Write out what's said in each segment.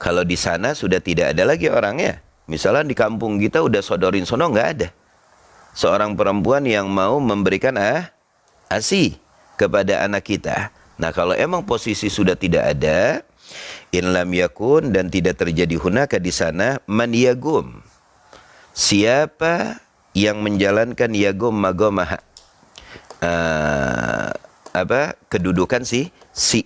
Kalau di sana sudah tidak ada lagi orangnya. Misalnya di kampung kita udah sodorin sono, nggak ada seorang perempuan yang mau memberikan ASI kepada anak kita. Nah, kalau emang posisi sudah tidak ada, in lam yakun, dan tidak terjadi hunaka di sana man yagum, siapa yang menjalankan yagum magomah, kedudukan si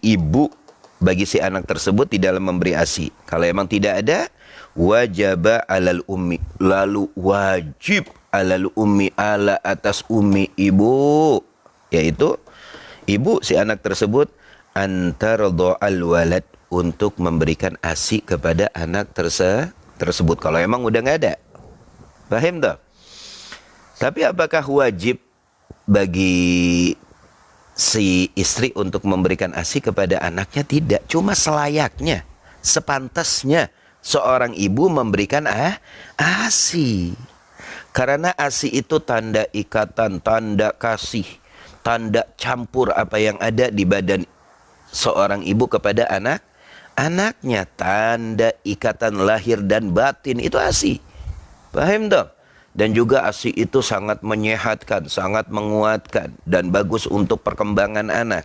ibu bagi si anak tersebut di dalam memberi ASI. Kalau emang tidak ada, wajaba alal ummi, lalu wajib alal ummi, ala atas ummi, ibu, yaitu ibu si anak tersebut, antardo al walad, untuk memberikan ASI kepada anak tersebut kalau emang udah nggak ada. Paham tak? Tapi apakah wajib bagi si istri untuk memberikan ASI kepada anaknya? Tidak, cuma selayaknya, sepantasnya seorang ibu memberikan ASI. Karena ASI itu tanda ikatan, tanda kasih, tanda campur apa yang ada di badan seorang ibu kepada anaknya, tanda ikatan lahir dan batin, itu ASI. Paham dong? Dan juga ASI itu sangat menyehatkan, sangat menguatkan, dan bagus untuk perkembangan anak,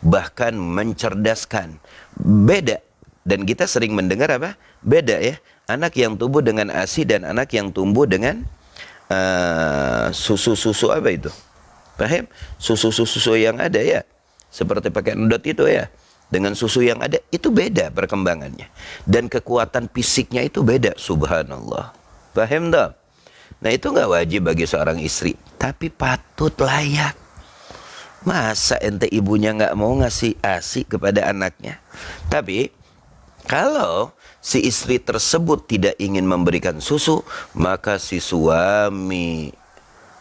bahkan mencerdaskan. Beda, dan kita sering mendengar apa? Beda ya, anak yang tumbuh dengan ASI dan anak yang tumbuh dengan susu-susu apa itu? Paham? Susu-susu yang ada ya, seperti pakai endot itu ya, dengan susu yang ada, itu beda perkembangannya, dan kekuatan fisiknya itu beda. Subhanallah. Paham tak? Nah, itu nggak wajib bagi seorang istri, tapi patut layak. Masa ente ibunya nggak mau ngasih ASI kepada anaknya? Tapi kalau si istri tersebut tidak ingin memberikan susu, maka si suami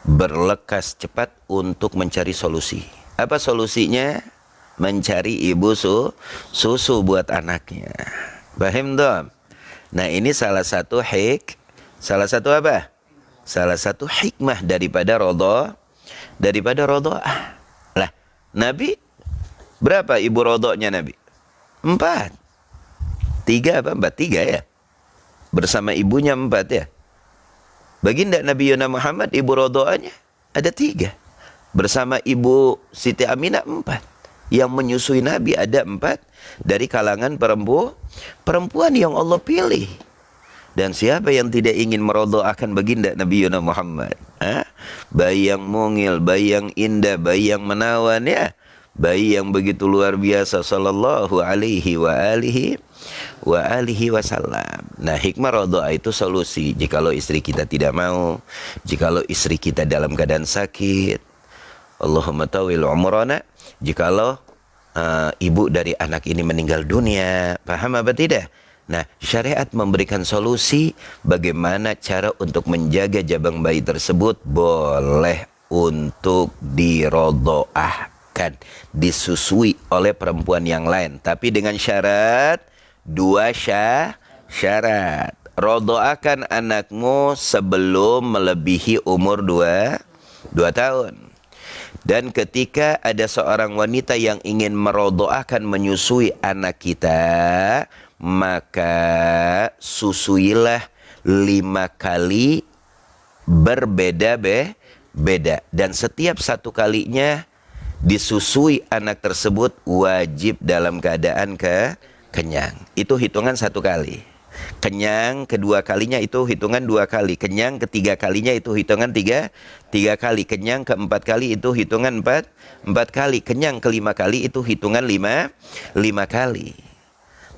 berlekas cepat untuk mencari solusi. Apa solusinya? Mencari ibu susu buat anaknya. Paham dong? Nah, ini salah satu apa? Salah satu hikmah daripada rodoah. Lah, Nabi berapa ibu rodohnya Nabi? 4. 3 apa? 4, 3 ya. Bersama ibunya 4 ya. Baginda Nabi Yuna Muhammad, ibu rodohnya ada 3. Bersama ibu Siti Aminah 4. Yang menyusui Nabi ada 4 dari kalangan perempuan yang Allah pilih. Dan siapa yang tidak ingin merodoakan baginda Nabi Yuna Muhammad? Bayi yang mungil, bayi yang indah, bayi yang menawan ya. Bayi yang begitu luar biasa, sallallahu alaihi wasallam. Nah, hikmah rodoa itu solusi. Jikalau istri kita tidak mau, jikalau istri kita dalam keadaan sakit, Allahumma tawil umrana, jikalau ibu dari anak ini meninggal dunia, paham apa tidak? Nah, syariat memberikan solusi bagaimana cara untuk menjaga jabang bayi tersebut. Boleh untuk dirodoahkan, disusui oleh perempuan yang lain, tapi dengan syarat, 2 syarat. Rodoakan anakmu sebelum melebihi umur 2 tahun. Dan ketika ada seorang wanita yang ingin merodoakan, menyusui anak kita, maka susuilah 5 kali berbeda-beda. Dan setiap 1 kalinya disusui anak tersebut wajib dalam keadaan kenyang. Itu hitungan 1 kali. Kenyang kedua kalinya itu hitungan 2 kali. Kenyang ketiga kalinya itu hitungan 3 kali. Kenyang keempat kali itu hitungan 4 kali. Kenyang kelima kali itu hitungan 5 kali.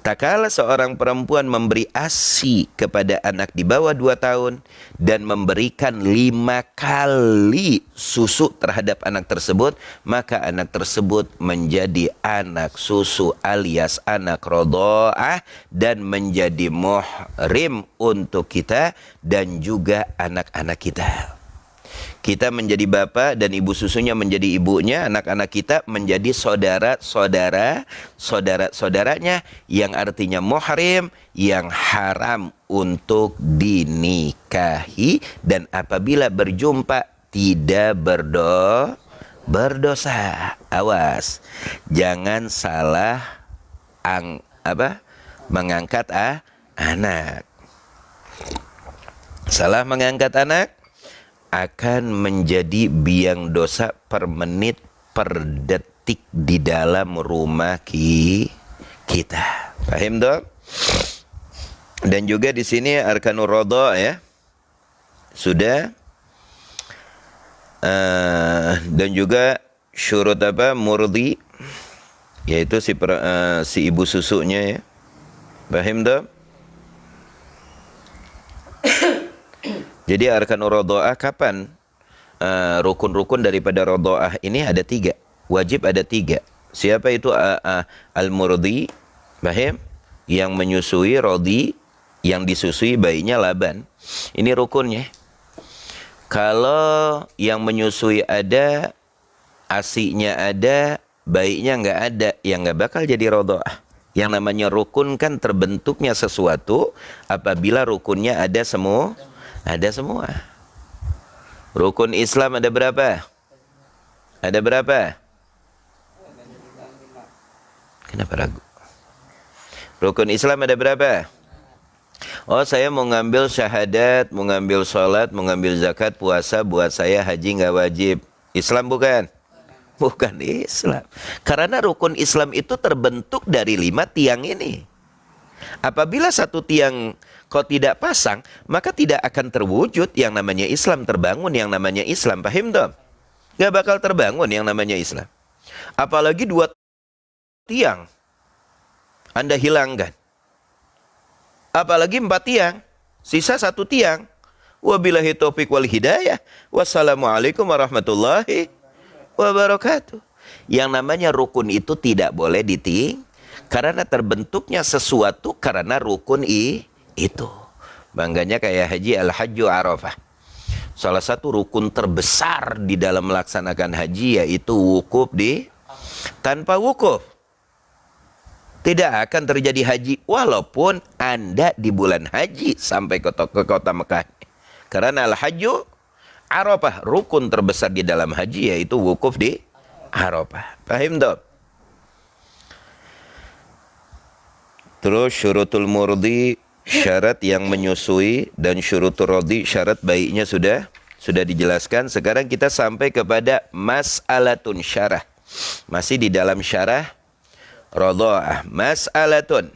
Tak kala seorang perempuan memberi ASI kepada anak di bawah 2 tahun dan memberikan 5 kali susu terhadap anak tersebut, maka anak tersebut menjadi anak susu alias anak rodoah dan menjadi muhrim untuk kita dan juga anak-anak kita. Kita menjadi bapak dan ibu susunya menjadi ibunya, anak-anak kita menjadi saudara-saudaranya, yang artinya muhrim, yang haram untuk dinikahi, dan apabila berjumpa tidak berdosa. Awas, jangan salah mengangkat anak. Salah mengangkat anak akan menjadi biang dosa per menit, per detik di dalam rumah kita. Paham dong? Dan juga di sini arkanur rodha ya. Sudah. Dan juga syurut apa? Murdi, yaitu si ibu susunya ya. Paham dong? Jadi arkanur rodha'ah kapan? Rukun-rukun daripada rodha'ah ini ada 3. Wajib ada 3. Siapa itu? Al-murdi, paham? Yang menyusui, rodi, yang disusui bayinya laban. Ini rukunnya. Kalau yang menyusui ada, asinya ada, bayinya nggak ada, yang nggak bakal jadi rodha'ah. Yang namanya rukun kan terbentuknya sesuatu apabila rukunnya ada semua. Ada semua. Rukun Islam ada berapa? Ada berapa? Kenapa ragu? Rukun Islam ada berapa? Oh, saya mau ngambil syahadat, mau ngambil sholat, mau ngambil zakat, puasa, buat saya haji nggak wajib. Islam bukan? Bukan Islam. Karena rukun Islam itu terbentuk dari 5 tiang ini. Apabila satu tiang kau tidak pasang, maka tidak akan terwujud yang namanya Islam, terbangun yang namanya Islam. Paham dong? Gak bakal terbangun yang namanya Islam. Apalagi 2 tiang Anda hilangkan. Apalagi 4 tiang, sisa 1 tiang. Wabillahi taufiq wal hidayah. Wassalamualaikum warahmatullahi wabarakatuh. Yang namanya rukun itu tidak boleh diting, karena terbentuknya sesuatu karena rukun itu. Bangganya kayak haji al-hajju arafah. Salah satu rukun terbesar di dalam melaksanakan haji yaitu wukuf tanpa wukuf tidak akan terjadi haji walaupun Anda di bulan haji sampai ke kota Mekah. Karena al-hajju arafah, rukun terbesar di dalam haji yaitu wukuf di Arafah. Paham dong? Terus syurutul murdi, syarat yang menyusui, dan syurutul rodi, syarat bayinya sudah dijelaskan. Sekarang kita sampai kepada mas'alatun syarah. Masih di dalam syarah rodha'ah. Mas'alatun.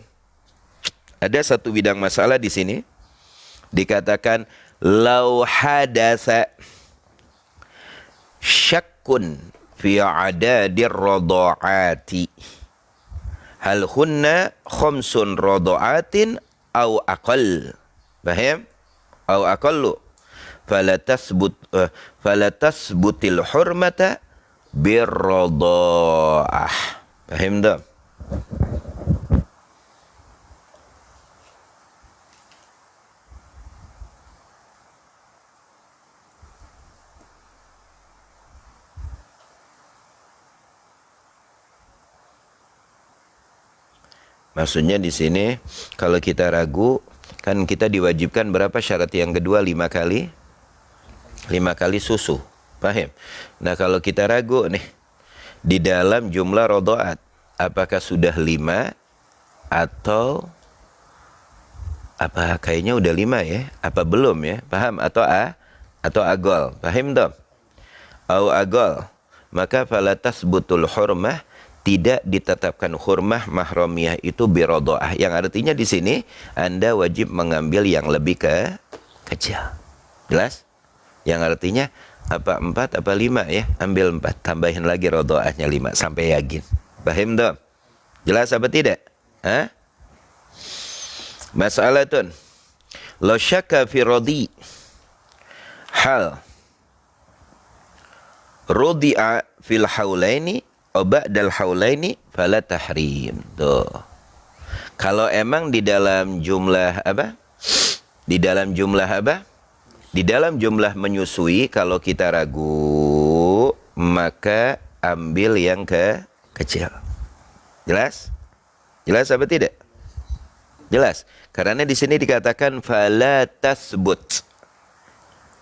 Ada satu bidang masalah di sini. Dikatakan lau hadatsa syakkun fi adadir rodha'ati. Hal hunna khamsun rodha'atin au aqall. Paham? Au aqallu. Fala tasbutil hurmata birrodha'ah. Paham tak? Maksudnya di sini kalau kita ragu, kan kita diwajibkan berapa syarat yang kedua? 5 kali. 5 kali susu. Paham? Nah, kalau kita ragu nih di dalam jumlah rodhaat, apakah sudah 5 atau apa? Kayaknya udah 5 ya? Apa belum ya? Paham? Atau agol. Paham dong? Au agol. Maka falatas butul hurmah, tidak ditetapkan hurmah mahramiyah itu birodha'ah, yang artinya di sini Anda wajib mengambil yang lebih kecil. Jelas? Yang artinya apa 4 apa 5 ya? Ambil 4, tambahin lagi rodha'ahnya 5 sampai yakin. Paham dong? Jelas apa tidak? Hah? Mas'alatun law syakka fi rodi hal rodi'a fil haulaini ba'dal haulaini fala tahrim. Tuh. Kalau emang di dalam jumlah apa? Di dalam jumlah apa? Di dalam jumlah menyusui kalau kita ragu, maka ambil yang kecil. Jelas? Jelas apa tidak? Jelas. Karena di sini dikatakan fala tasbut.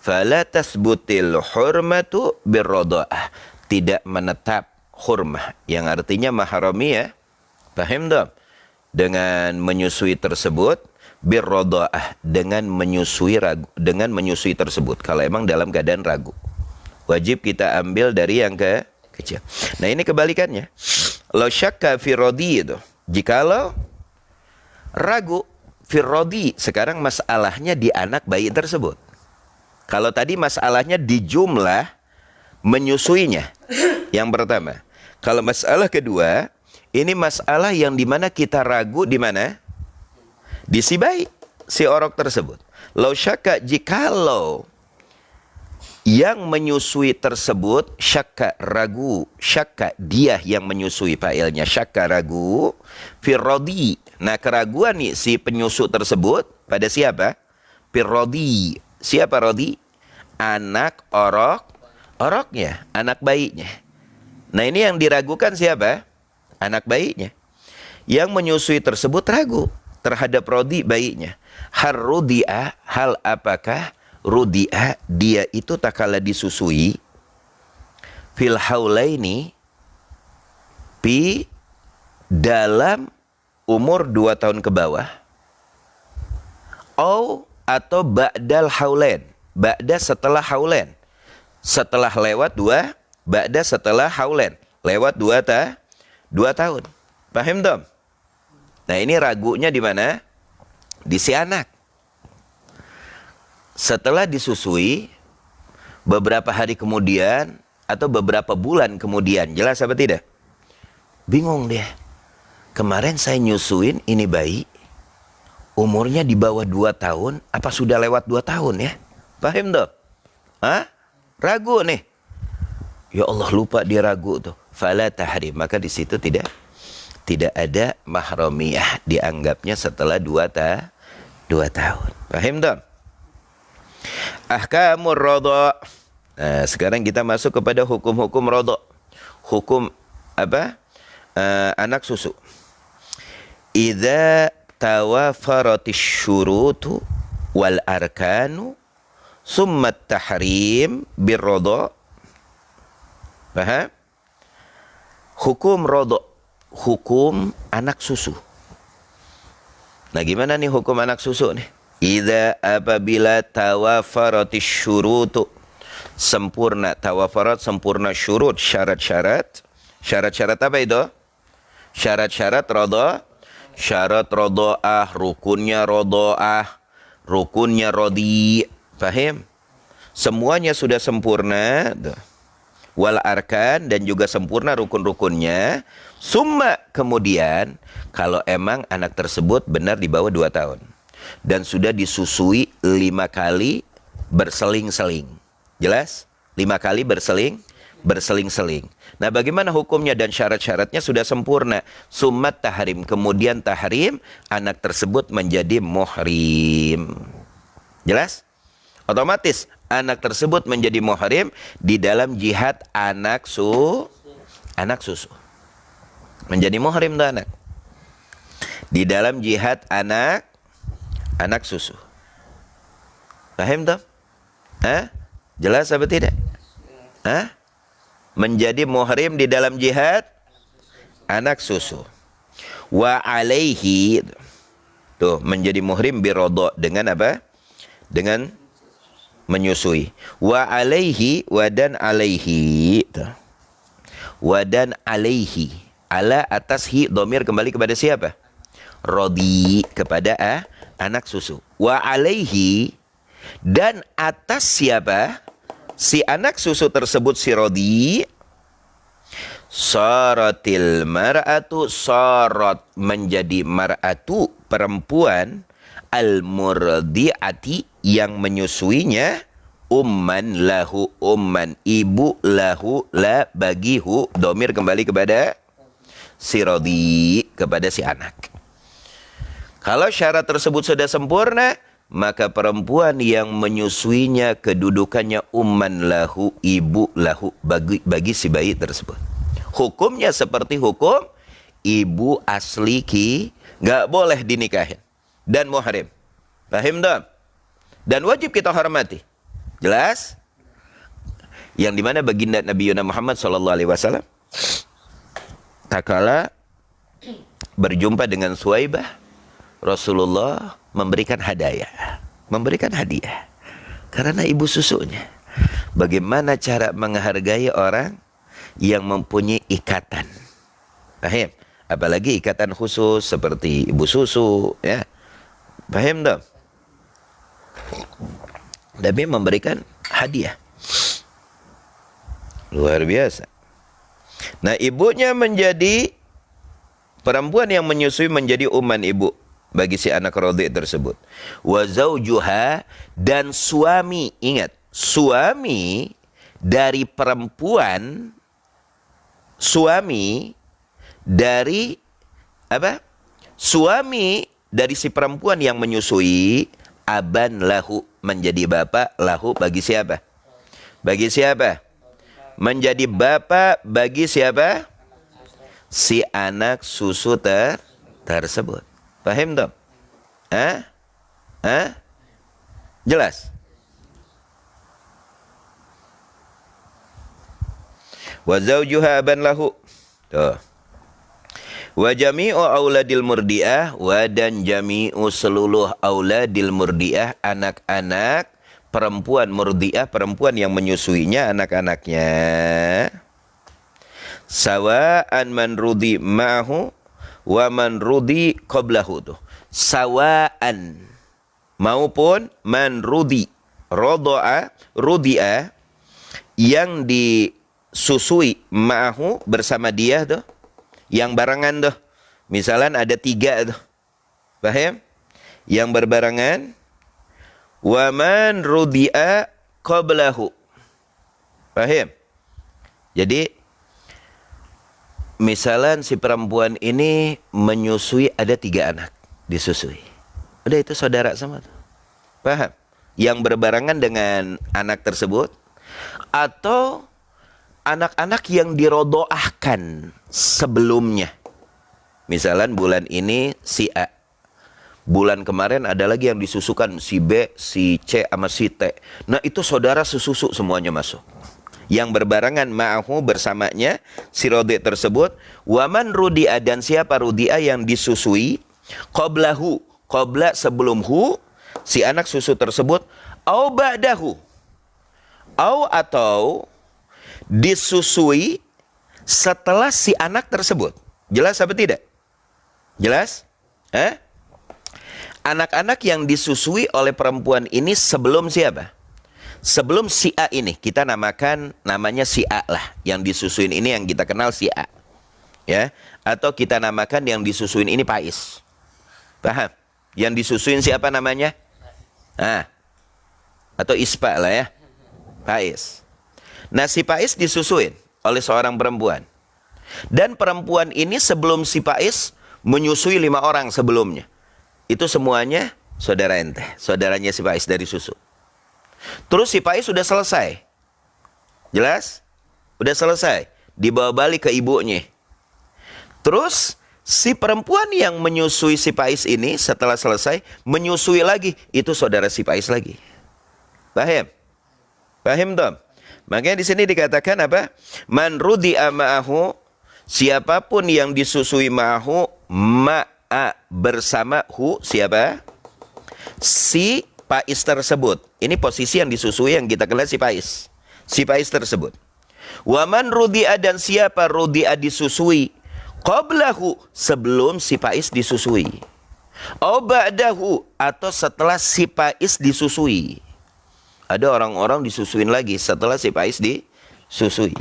Fala tasbutil hurmatu birrodha'ah. Tidak menetap hurmah, yang artinya mahramiyah. Paham dong? dengan menyusui tersebut, birrodaah, dengan menyusui tersebut. Kalau emang dalam keadaan ragu, wajib kita ambil dari yang kecil. Nah, ini kebalikannya. Law syakka fi rodi itu. Jikalau ragu fi rodi, sekarang masalahnya di anak bayi tersebut. Kalau tadi masalahnya di jumlah menyusuinya. Yang pertama. Kalau masalah kedua, ini masalah yang dimana kita ragu di mana? Di si bayi, si orok tersebut. Law syakka, jikalau yang menyusui tersebut, syakka ragu, syakka dia yang menyusui, fa'ilnya syakka ragu, firrodi. Nah, keraguan nih si penyusu tersebut pada siapa? Firrodi. Siapa rodi? Anak oroknya, anak bayinya. Nah, ini yang diragukan siapa? Anak bayinya. Yang menyusui tersebut ragu terhadap rodi bayinya. Harrudi'a, hal apakah rudi'a, dia itu tak kala disusui, fil haulaini, pi dalam umur 2 tahun ke bawah, atau ba'dal haulain, ba'da setelah haulain, setelah lewat 2, ba'da setelah haulain, lewat 2 tahun. Paham dong? Nah, ini ragunya di mana? Di si anak. Setelah disusui, beberapa hari kemudian atau beberapa bulan kemudian, jelas apa tidak? Bingung dia. Kemarin saya nyusuin ini bayi, umurnya di bawah 2 tahun, apa sudah lewat 2 tahun ya? Paham dong? Hah? Ragu nih. Ya Allah, lupa dia ragu tuh. Fala tahrim, maka di situ tidak ada mahramiyah, dianggapnya setelah 2 tahun. Paham dong? Ahkamur rodha. Nah, sekarang kita masuk kepada hukum-hukum rodha. Hukum apa? Anak susu. Idza tawafaratis syurutu wal arkanu summa tahrim birrodha. Paham? Hukum rodha, hukum anak susu. Nah, gimana nih hukum anak susu nih? Idza apabila tawafaratis syurutu, sempurna tawafarat, sempurna syurut, syarat-syarat. Syarat-syarat apa itu? Syarat-syarat rodha, syarat rodhaah, rukunnya rodhaah, rukunnya rodi. Paham? Semuanya sudah sempurna. Wal arkan, dan juga sempurna rukun-rukunnya. Summa, kemudian kalau emang anak tersebut benar di bawah 2 tahun dan sudah disusui 5 kali berseling-seling. Jelas? 5 kali berseling-seling. Nah, bagaimana hukumnya dan syarat-syaratnya sudah sempurna. Summat tahrim, kemudian tahrim, anak tersebut menjadi muhrim. Jelas? Otomatis anak tersebut menjadi muhrim di dalam jihad anak susu. Menjadi muhrim tuh anak. Di dalam jihad anak susu. Paham tuh? Jelas apa tidak? Menjadi muhrim di dalam jihad anak susu. Wa alaihi, tuh menjadi muhrim birodha, dengan apa? Dengan menyusui. Wa alaihi, wadan alaihi, tuh. Wadan alaihi, ala atas hi, domir kembali kepada siapa? Rodi, kepada anak susu. Wa alaihi, dan atas siapa? Si anak susu tersebut, si rodi. Saratil mar'atu, sarat menjadi mar'atu, perempuan, al-murdi'ati, yang menyusuinya, umman lahu, umman ibu, lahu la, bagihu, domir kembali kepada si rodi, kepada si anak. Kalau syarat tersebut sudah sempurna, maka perempuan yang menyusuinya kedudukannya umman lahu, ibu lahu, bagi si bayi tersebut. Hukumnya seperti hukum ibu asli nggak boleh dinikahin dan muhrim. Paham dong? Dan wajib kita hormati. Jelas? Yang dimana baginda Nabi Muhammad SAW tak kala berjumpa dengan Suwaibah, Rasulullah memberikan hadiah. Memberikan hadiah. Karena ibu susunya. Bagaimana cara menghargai orang yang mempunyai ikatan. Paham? Apalagi ikatan khusus seperti ibu susu, ya. Paham tak? Nabi memberikan hadiah. Luar biasa. Nah, ibunya menjadi perempuan yang menyusui, menjadi uman ibu bagi si anak radhi tersebut. Wa zaujuha, dan suami, ingat, suami dari perempuan, suami dari apa? Suami dari si perempuan yang menyusui, aban lahu, menjadi bapak lahu bagi siapa? Bagi siapa? Menjadi bapak bagi siapa? Si anak susu tersebut. Paham tak? Jelas? Wa zawjuha aban lahu. Tuh. Wa jami'u auladil murdi'ah, wa dan jami'u seluruh auladil murdi'ah, anak-anak perempuan murdi'ah, perempuan yang menyusuinya anak-anaknya. Sawa'an man rudi ma'ahu wa man rudi qablahu. Tuh. Sawa'an, maupun man rudi, rodo'a, rudi'a, yang disusui ma'ahu, bersama dia tuh, yang barengan tuh. Misalnya ada 3 tuh. Paham? Yang berbarengan. Wa man rudi'a qablahu. Paham? Jadi misalnya si perempuan ini menyusui, ada 3 anak disusui. Udah, itu saudara sama tuh. Paham? Yang berbarengan dengan anak tersebut, atau anak-anak yang dirodoahkan sebelumnya. Misalnya bulan ini si A, bulan kemarin ada lagi yang disusukan si B, si C, sama si T. Nah, itu saudara sesusu semuanya masuk. Yang berbarengan ma'ahu, bersamanya si rodi tersebut. Waman rudi'a, dan siapa rudi'a yang disusui, qablahu, qabla sebelum hu, si anak susu tersebut, au ba'dahu, au atau disusui setelah si anak tersebut. Jelas apa tidak? Jelas? Anak-anak yang disusui oleh perempuan ini sebelum siapa? Sebelum si A ini, kita namakan namanya si A lah. Yang disusuin ini yang kita kenal si A. Ya, atau kita namakan yang disusuin ini Pais. Paham? Yang disusuin siapa namanya? Atau Ispa lah ya. Pais. Nah, si Pais disusuin oleh seorang perempuan. Dan perempuan ini sebelum si Pais menyusui 5 orang sebelumnya. Itu semuanya saudara ente, saudaranya si Pais dari susu. Terus si Pais sudah selesai. Jelas? Udah selesai. Dibawa balik ke ibunya. Terus si perempuan yang menyusui si Pais ini setelah selesai menyusui lagi, itu saudara si Pais lagi. Paham? Paham Tom? Makanya di sini dikatakan apa? Man rudi'a ma'ahu, siapapun yang disusui ma'ahu, ma'a bersama hu, siapa? Si Pais tersebut. Ini posisi yang disusui yang kita kenal si Pais. Si Pais tersebut. Waman rudi'a, dan siapa rudi'a disusui, qablahu, sebelum si Pais disusui. Au ba'dahu, atau setelah si Pais disusui. Ada orang-orang disusuin lagi setelah si Pais disusui.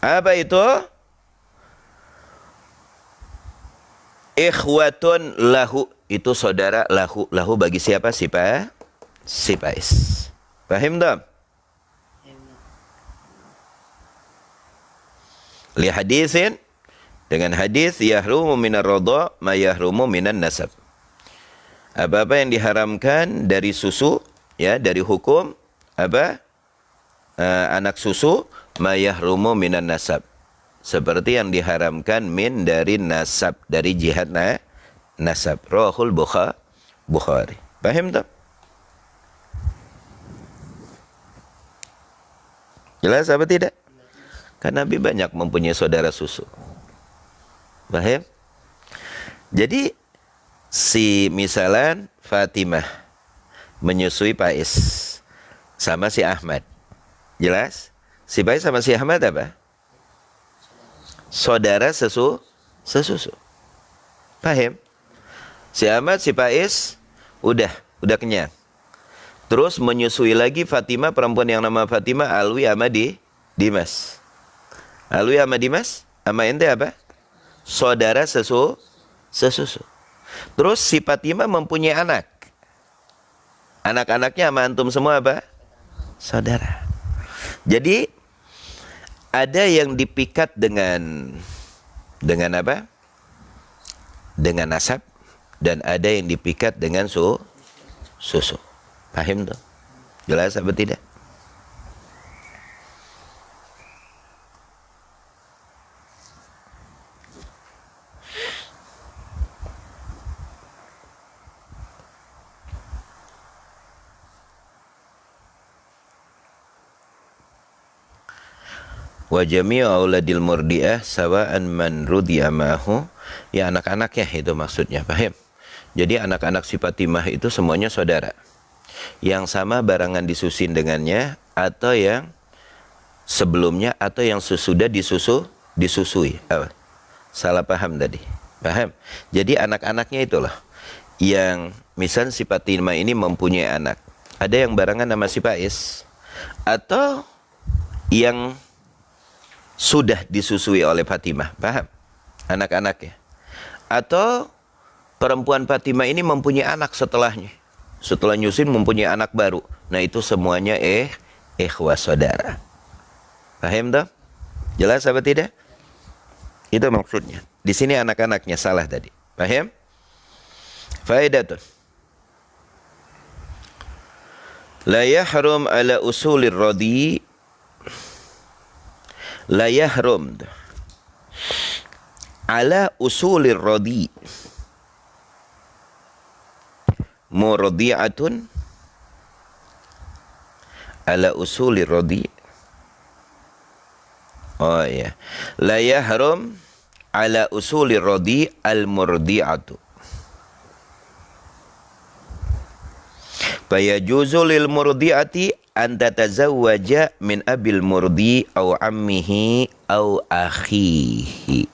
Apa itu? Ikhwatun lahu, itu saudara lahu. Lahu bagi siapa? Si Pais. Paham tak? Li hadisin, dengan hadis yahrumu minar radha ma yahrumu minan nasab. Apa-apa yang diharamkan dari susu, ya, dari hukum apa? Anak susu, ma yahrumu minan nasab. Seperti yang diharamkan min dari nasab, dari jihad nasab. Rawahul Bukhari. Paham tak? Jelas apa tidak? Karena Nabi banyak mempunyai saudara susu. Paham? Jadi si misalan Fatimah menyusui Pais sama si Ahmad. Jelas? Si Pais sama si Ahmad apa? Saudara sesusu. Paham? Si Ahmad, si Pais udah kenyang. Terus menyusui lagi Fatimah, perempuan yang nama Fatimah, Alwi sama Dimas. Alwi sama Dimas, sama ente apa? Saudara sesusu. Terus si Fatimah mempunyai anak. Anak-anaknya sama antum semua apa? Saudara. Jadi ada yang dipikat dengan apa? Dengan nasab, dan ada yang dipikat dengan susu. Paham tuh? Jelas apa tidak? Wa jami'u auladil murdi'ah sawa'an man rudi'a ma'ahu. Ya anak-anaknya itu maksudnya, paham? Jadi anak-anak si Fatimah itu semuanya saudara. Yang sama barangan disusin dengannya, atau yang sebelumnya, atau yang sesudah disusui. Apa? Salah paham tadi. Paham? Jadi anak-anaknya itulah yang misal si Fatimah ini mempunyai anak. Ada yang barangan nama si Pais, atau yang sudah disusui oleh Fatimah. Paham? Anak-anaknya. Atau perempuan Fatimah ini mempunyai anak setelahnya. Setelah nyusin mempunyai anak baru. Nah itu semuanya ikhwah saudara. Paham tak? Jelas apa tidak? Itu maksudnya. Di sini anak-anaknya salah tadi. Paham? Faidatun. La yahrum ala usulir radi. La yahrum ala usulir radi. Murdi'atun ala usuli rodi. Oh ya. La yahrum ala usuli rodi al murdi'atu. Fayajuzu lil murdi'ati an tatazawwaja min abil murdi aw ammihi aw akhihi.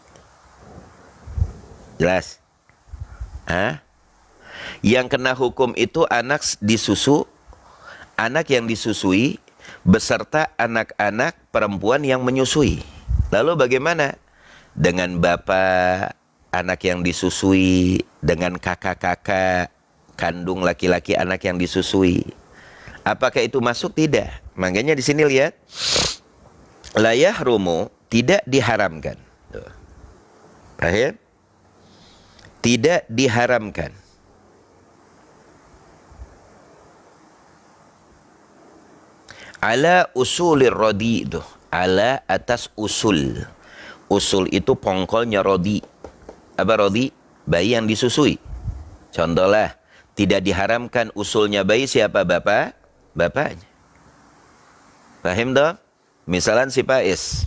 Jelas? Hah? Yang kena hukum itu anak disusu, anak yang disusui, beserta anak-anak perempuan yang menyusui. Lalu bagaimana? Dengan bapak anak yang disusui, dengan kakak-kakak kandung laki-laki anak yang disusui. Apakah itu masuk? Tidak. Makanya di sini lihat, la yahrumu, tidak diharamkan. Paham? Tidak diharamkan. Ala usulir rodi itu. Ala atas usul. Usul itu pongkolnya rodi. Apa rodi? Bayi yang disusui. Contohlah, tidak diharamkan usulnya bayi siapa? Bapaknya. Paham toh? Misalan si Pais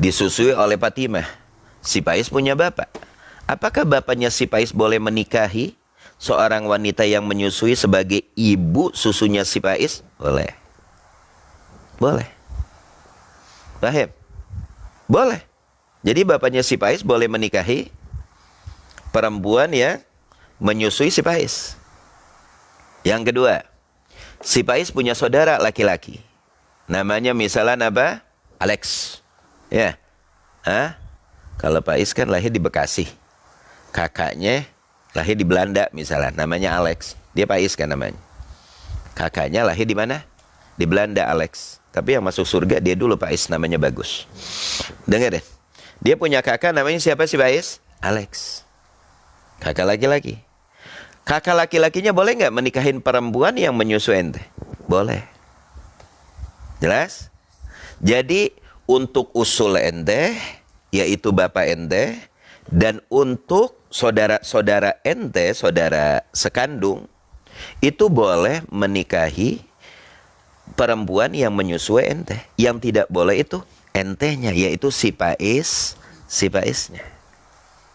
disusui oleh Fatimah. Si Pais punya bapak. Apakah bapaknya si Pais boleh menikahi seorang wanita yang menyusui sebagai ibu susunya si Pais? Boleh. Boleh. Paham? Boleh. Jadi bapaknya si Pais boleh menikahi perempuan yang menyusui si Pais. Yang kedua, si Pais punya saudara laki-laki. Namanya misalnya apa? Alex. Ya. Hah? Kalau Pais kan lahir di Bekasi. Kakaknya lahir di Belanda misalnya. Namanya Alex. Dia Pais kan namanya. Kakaknya lahir di mana? Di Belanda, Alex. Tapi yang masuk surga dia dulu Pais, namanya bagus. Dengar deh. Dia punya kakak namanya siapa si Pais? Alex. Kakak laki-laki. Kakak laki-lakinya boleh nggak menikahin perempuan yang menyusui ente? Boleh. Jelas? Jadi untuk usul ente, yaitu bapak ente, dan untuk saudara-saudara ente, saudara sekandung, itu boleh menikahi perempuan yang menyusui ente. Yang tidak boleh itu entenya, yaitu si Paisnya.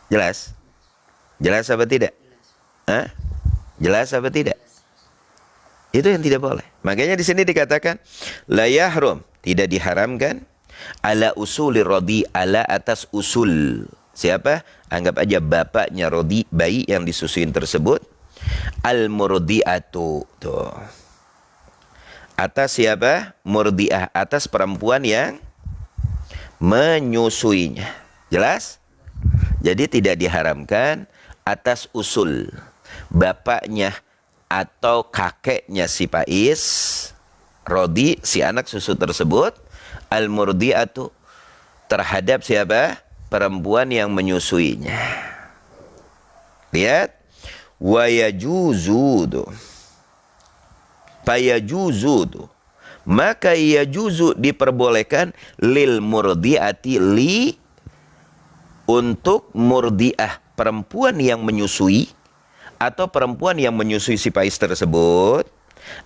Jelas? Jelas apa tidak? Hah? Jelas apa tidak? Itu yang tidak boleh. Makanya di sini dikatakan la yahrum, tidak diharamkan ala usuli rodi, ala atas usul. Siapa? Anggap aja bapaknya rodi, bayi yang disusuin tersebut. Al murdiatu, tuh. Atas siapa? Murdiah, atas perempuan yang menyusuinya. Jelas? Jadi tidak diharamkan atas usul bapaknya atau kakeknya si Pais, rodi, si anak susu tersebut, al murdiatu, terhadap siapa? Perempuan yang menyusuinya. Lihat, wa yajuzu tuh. Fayajuzu tuh. Maka yajuzu diperbolehkan lil murdiati, li untuk murdiah, perempuan yang menyusui atau perempuan yang menyusui si Pais tersebut,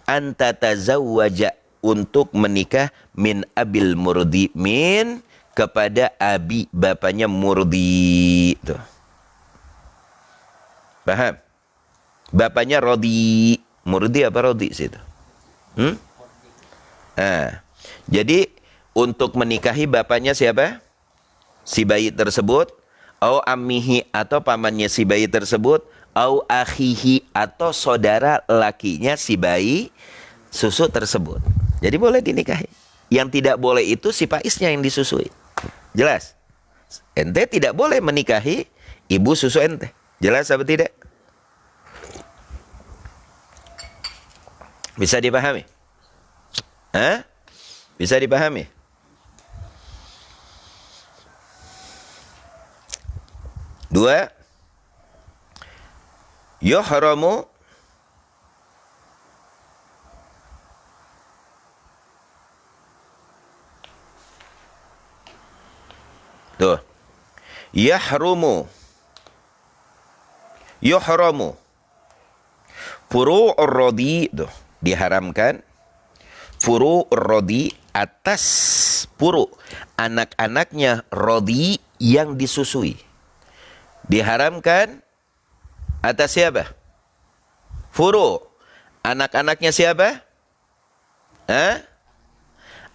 antatazawwaja, untuk menikah, min abil murdi, min kepada abi, bapaknya murdi. Tuh. Paham? Bapaknya rodi. Murdi apa rodi situ? Nah, jadi untuk menikahi bapaknya siapa? Si bayi tersebut, au ammihi, atau pamannya si bayi tersebut, au akhihi, atau saudara lakinya si bayi susu tersebut. Jadi boleh dinikahi. Yang tidak boleh itu si Paisnya yang disusui. Jelas? Ente tidak boleh menikahi ibu susu ente. Jelas apa tidak? Bisa dipahami? Hah? Bisa dipahami? Dua, yuhramu tuh. Yuhramu furu'ur rodi, tuh, diharamkan furu'ur rodi, atas furu, anak-anaknya rodi yang disusui. Diharamkan atas siapa? Furu, anak-anaknya siapa? Hah?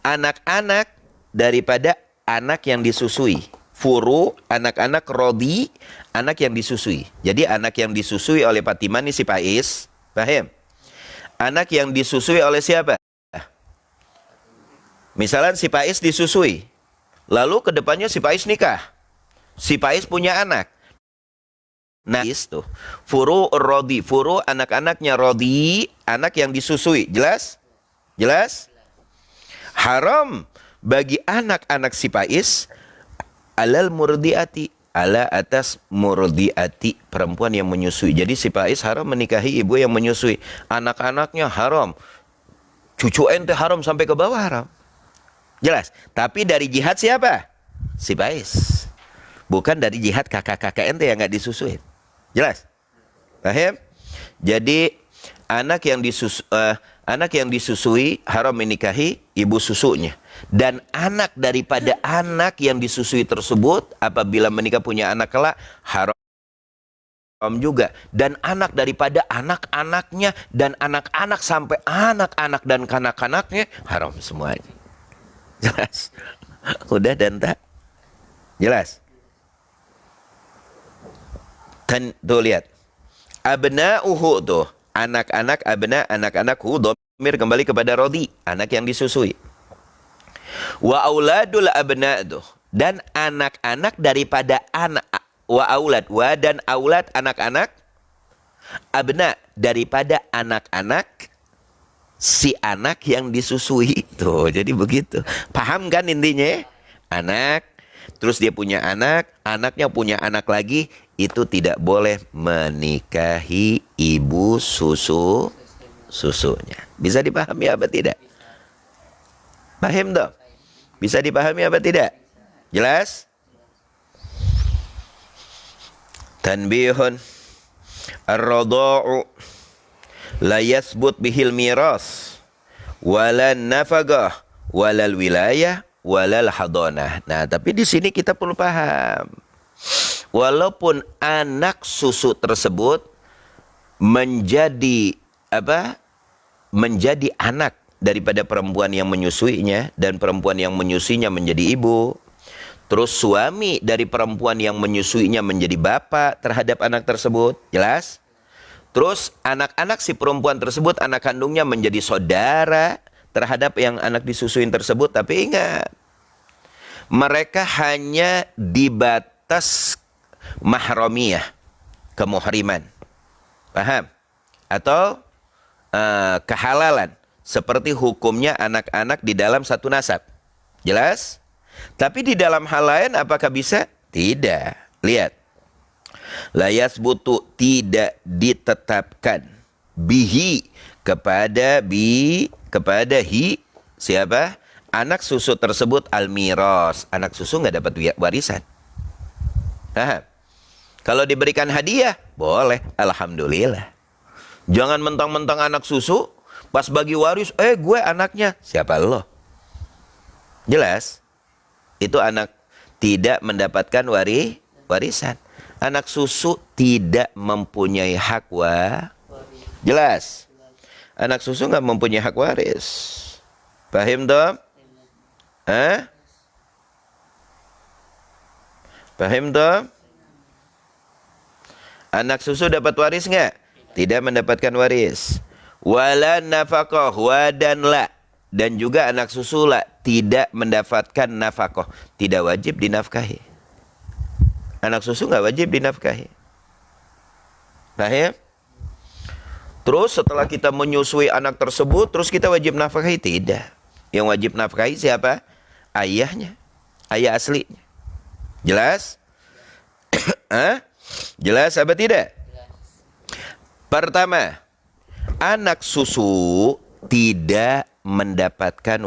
Anak-anak daripada anak yang disusui. Furu, anak-anak rodi, anak yang disusui. Jadi anak yang disusui oleh Fatimah ini si Pais, paham? Anak yang disusui oleh siapa? Misalnya si Pais disusui, lalu kedepannya si Pais nikah, si Pais punya anak. Nah, itu furu rodi, furu anak-anaknya rodi, anak yang disusui. Jelas? Jelas? Haram bagi anak-anak si Pais alal murdiati, ala atas murdiati, perempuan yang menyusui. Jadi si Pais haram menikahi ibu yang menyusui. Anak-anaknya haram. Cucu ente haram sampai ke bawah haram. Jelas? Tapi dari jihad siapa? Si Pais. Bukan dari jihad kakak-kakak ente yang nggak disusuin. Jelas? Paham? Jadi anak yang disusui haram menikahi ibu susunya. Dan anak daripada anak yang disusui tersebut apabila menikah punya anak kelak haram juga. Dan anak daripada anak-anaknya dan anak-anak sampai anak-anak dan kanak-kanaknya haram semuanya. Jelas? Udah dan tak? Jelas? Kan tuh lihat. Abna'uhu tuh, anak-anak abna, anak-anakhu, dhamir kembali kepada rodi, anak yang disusui. Wa auladul abna tuh, dan anak-anak daripada anak, wa aulad, wa dan aulad anak-anak, abna daripada anak-anak si anak yang disusui. Tuh, jadi begitu. Paham kan intinya? Anak, terus dia punya anak, anaknya punya anak lagi, itu tidak boleh menikahi ibu susunya. Bisa dipahami apa tidak? Paham dong? Bisa dipahami apa tidak? Jelas? Tanbihun ar-radha'u la yathbut bihil miras wala nafagah walal wilayah walal hadanah. Nah, tapi di sini kita perlu paham. walaupun anak susu tersebut menjadi menjadi anak daripada perempuan yang menyusuinya, dan perempuan yang menyusuinya menjadi ibu. Terus suami dari perempuan yang menyusuinya menjadi bapak terhadap anak tersebut. Jelas? Terus anak-anak si perempuan tersebut, anak kandungnya menjadi saudara terhadap yang anak disusuin tersebut. Tapi ingat, mereka hanya di batas mahramiyah, kemuhriman. Paham? Atau kehalalan, seperti hukumnya anak-anak di dalam satu nasab. Jelas? Tapi di dalam hal lain apakah bisa? Tidak. Lihat. La yasbutu, tidak ditetapkan, bihi, kepada siapa? Anak susu tersebut al-miras. Anak susu nggak dapat warisan. Paham? Kalau diberikan hadiah, boleh. Alhamdulillah. Jangan mentang-mentang anak susu, pas bagi waris, gue anaknya. Siapa lo? Jelas? Itu anak tidak mendapatkan warisan. Anak susu tidak mempunyai hak jelas? Anak susu nggak mempunyai hak waris. Paham toh? Paham toh? Anak susu dapat waris nggak? Tidak mendapatkan waris. Wala nafkah, dan la, dan juga anak susu la tidak mendapatkan nafkah, tidak wajib dinafkahi. Anak susu nggak wajib dinafkahi. Paham? Terus setelah kita menyusui anak tersebut, terus kita wajib nafkahi? Tidak. Yang wajib nafkahi siapa? Ayahnya, ayah aslinya. Jelas? Jelas apa tidak? Pertama, anak susu tidak mendapatkan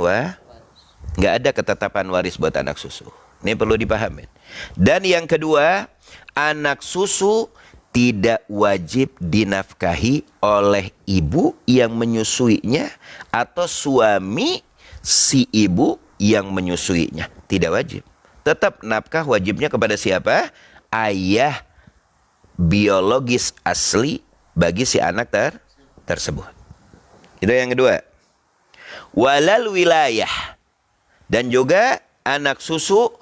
nggak ada ketetapan waris buat anak susu. Ini perlu dipahami. Dan yang kedua, anak susu tidak wajib dinafkahi oleh ibu yang menyusuinya atau suami si ibu yang menyusuinya. Tidak wajib. Tetap nafkah wajibnya kepada siapa? Ayah biologis asli bagi si anak tersebut. Itu yang kedua. Walal wilayah, dan juga anak susu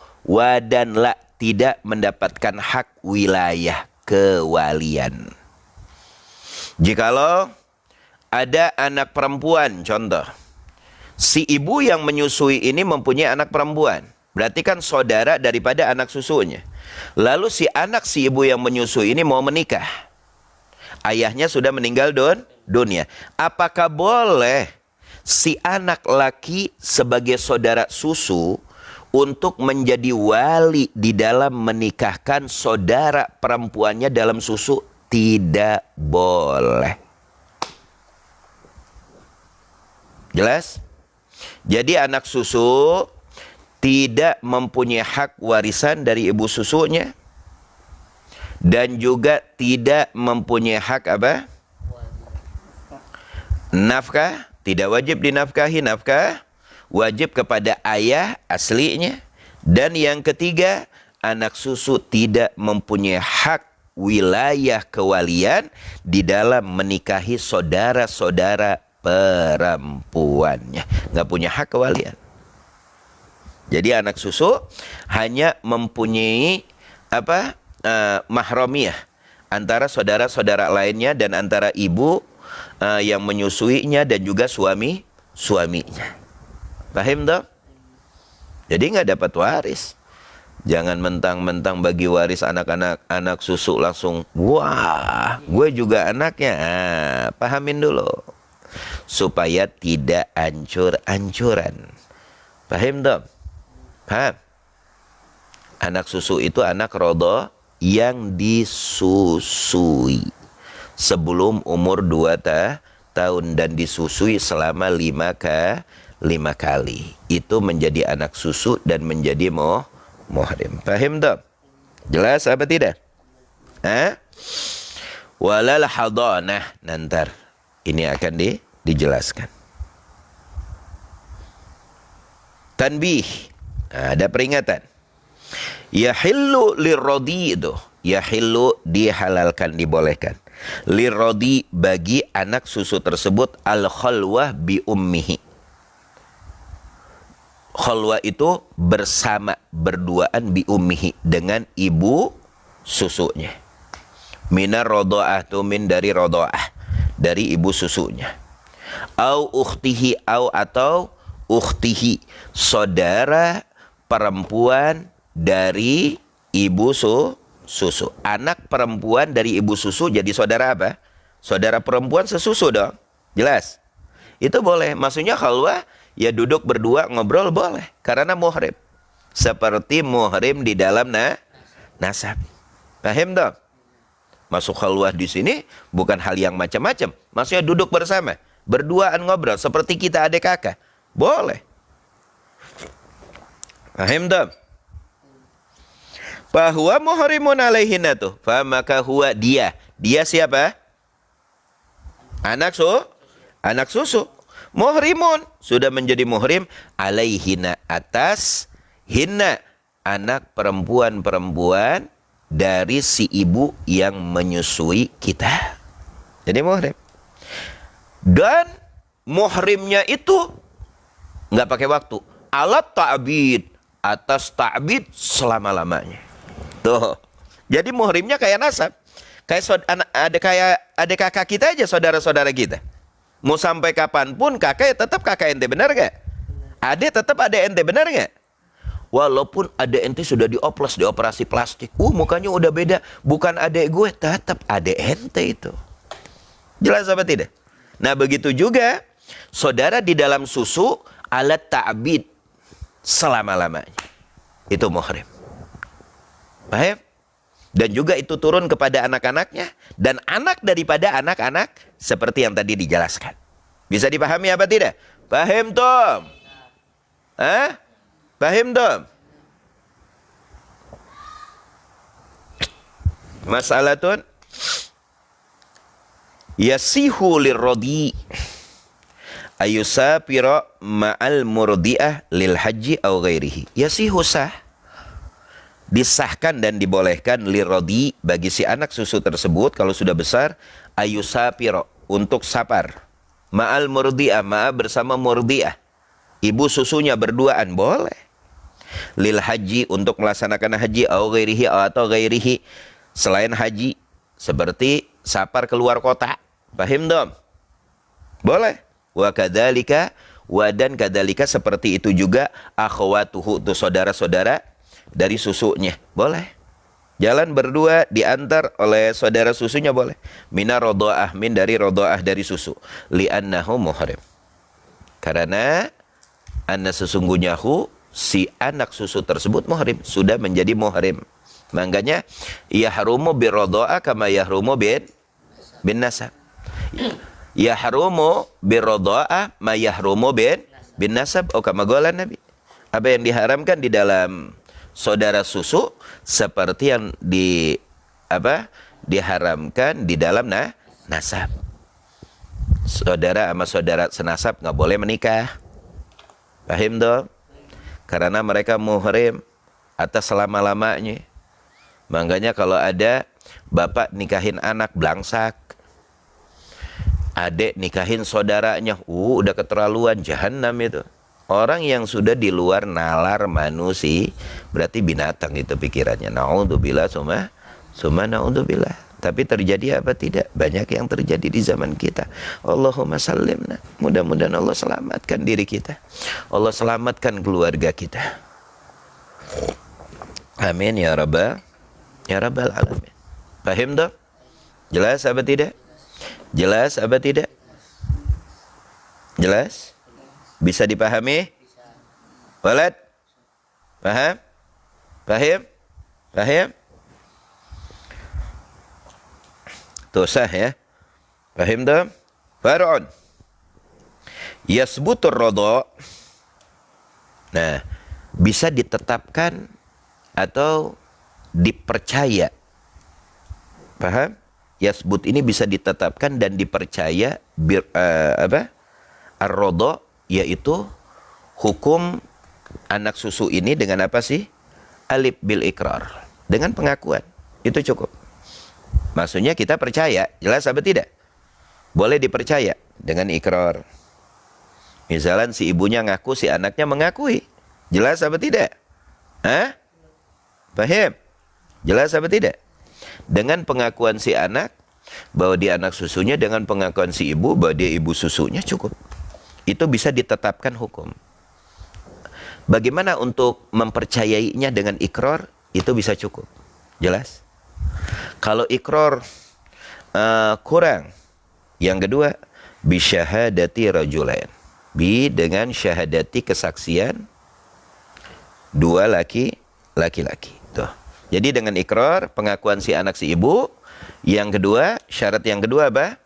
dan la tidak mendapatkan hak wilayah, kewalian. Jikalau ada anak perempuan, contoh, si ibu yang menyusui ini mempunyai anak perempuan, berarti kan saudara daripada anak susunya. Lalu si ibu yang menyusui ini mau menikah. Ayahnya sudah meninggal dunia. Apakah boleh si anak laki sebagai saudara susu untuk menjadi wali di dalam menikahkan saudara perempuannya dalam susu? Tidak boleh. Jelas? Jadi anak susu tidak mempunyai hak warisan dari ibu susunya. Dan juga tidak mempunyai hak apa? Nafkah. Tidak wajib dinafkahi, nafkah wajib kepada ayah aslinya. Dan yang ketiga, anak susu tidak mempunyai hak wilayah kewalian di dalam menikahi saudara-saudara perempuannya. Nggak punya hak kewalian. Jadi anak susu hanya mempunyai mahramiyah antara saudara-saudara lainnya dan antara ibu yang menyusuinya dan juga suaminya. Paham toh? Jadi nggak dapat waris. Jangan mentang-mentang bagi waris anak susu langsung, wah, gue juga anaknya. Pahamin dulu supaya tidak ancur-ancuran. Paham toh? Paham? Anak susu itu anak rodho yang disusui sebelum umur 2 tahun dan disusui selama 5 kali. Itu menjadi anak susu dan menjadi muhrim. Paham tak? Jelas apa tidak? Walal hadanah, nanti ini akan dijelaskan. Tanbih, ada peringatan. Yahillu lirradi itu yahillu dihalalkan, dibolehkan. Lirodi bagi anak susu tersebut al-khalwah bi ummihi. Khalwah itu bersama, berduaan bi ummihi, dengan ibu susunya. Minar rodo'ah, tu min dari rodo'ah, dari ibu susunya. Au ukhtihi, atau ukhtihi, saudara perempuan dari ibu susu. Anak perempuan dari ibu susu jadi saudara apa? Saudara perempuan sesusu dong. Jelas? Itu boleh. Maksudnya khalwah, ya duduk berdua ngobrol boleh. Karena muhrim. Seperti muhrim di dalam nasab. Paham dong? Masuk khalwah di sini bukan hal yang macam-macam. Maksudnya duduk bersama. Berduaan ngobrol. Seperti kita adik kakak. Boleh. Paham dong? Bahwa muhrimun alaihinna tuh. Maka huwa dia. Dia siapa? Anak susu. Muhrimun. Sudah menjadi muhrim. Alaihinna, atas hinna, anak perempuan-perempuan dari si ibu yang menyusui kita. Jadi muhrim. Dan muhrimnya itu nggak pakai waktu. Alat ta'bid, atas ta'bid selama-lamanya. Tuh. Jadi muhrimnya kayak nasab. Kayak adik kakak kita aja, saudara-saudara kita. Mau sampai kapanpun kakak ya tetap kakak ente, benar gak? Adik tetap adik ente, benar gak? Walaupun adik ente sudah dioplos, dioperasi plastik. Mukanya udah beda. Bukan adik gue, tetap adik ente itu. Jelas apa tidak? Nah begitu juga saudara di dalam susu, alat ta'bid selama-lamanya. Itu muhrim. Paham? Dan juga itu turun kepada anak-anaknya. Dan anak daripada anak-anak seperti yang tadi dijelaskan. Bisa dipahami apa tidak? Paham Tom? Hah? Paham Tom? Masalatun yasihu lirrodi ayusafira ma'al murdi'ah lil haji au ghairihi. Yasihu sah, disahkan dan dibolehkan lirrodi bagi si anak susu tersebut kalau sudah besar, ayusafira, untuk sapar, ma'al murdi'ah, bersama murdi'ah, ibu susunya berduaan, boleh. Lil haji, untuk melaksanakan haji, au ghairihi, atau ghairihi, selain haji, seperti sapar keluar kota. Paham dong? Boleh. Wa kadzalika, wa dan kadzalika, seperti itu juga akhwatuhu, itu saudara-saudara dari susunya. Boleh. Jalan berdua diantar oleh saudara susunya, boleh. Mina rodo'ah, min dari rodo'ah, dari susu. Li'annahu muhrim. Karena anna sesungguhnya si anak susu tersebut muhrim, sudah menjadi muhrim. Makanya yahrumu birrodo'ah kama yahrumu bin nasab. Yahrumu birrodo'ah ma yahrumu bin nasab. Oh kama qala Nabi. Apa yang diharamkan di dalam saudara susu seperti yang diharamkan di dalam nasab. Saudara sama saudara senasab nggak boleh menikah. Paham dong? Karena mereka muhrim atas selama-lamanya. Makanya kalau ada bapak nikahin anak belangsak, adik nikahin saudaranya, udah keterlaluan, jahanam itu. Orang yang sudah di luar nalar manusia, berarti binatang itu pikirannya. Na'udzubillah, summa na'udzubillah. Tapi terjadi apa tidak? Banyak yang terjadi di zaman kita. Allahumma sallimna. Mudah-mudahan Allah selamatkan diri kita. Allah selamatkan keluarga kita. Amin ya rabbal alamin. Paham tak? Jelas apa tidak? Jelas apa tidak? Jelas? Bisa dipahami? Walad? Paham? Paham? Paham? Tuh sah ya. Paham tak? Far'un yasbutur rodo. Nah, bisa ditetapkan atau dipercaya. Paham? Yasbut ini bisa ditetapkan dan dipercaya ar-rodo, yaitu hukum anak susu ini dengan apa sih? Alif bil ikrar, dengan pengakuan. Itu cukup. Maksudnya kita percaya, jelas apa tidak? Boleh dipercaya dengan ikrar. Misalnya si ibunya ngaku, si anaknya mengakui. Jelas apa tidak? Hah? Paham? Jelas apa tidak? Dengan pengakuan si anak bahwa dia anak susunya, dengan pengakuan si ibu bahwa dia ibu susunya, cukup. Itu bisa ditetapkan hukum. Bagaimana untuk mempercayainya dengan ikrar? Itu bisa cukup. Jelas? Kalau ikrar kurang, yang kedua, bisyahadati rajulain. Dengan syahadati kesaksian dua laki-laki. Tuh. Jadi dengan ikrar, pengakuan si anak si ibu. Yang kedua, syarat yang kedua apa?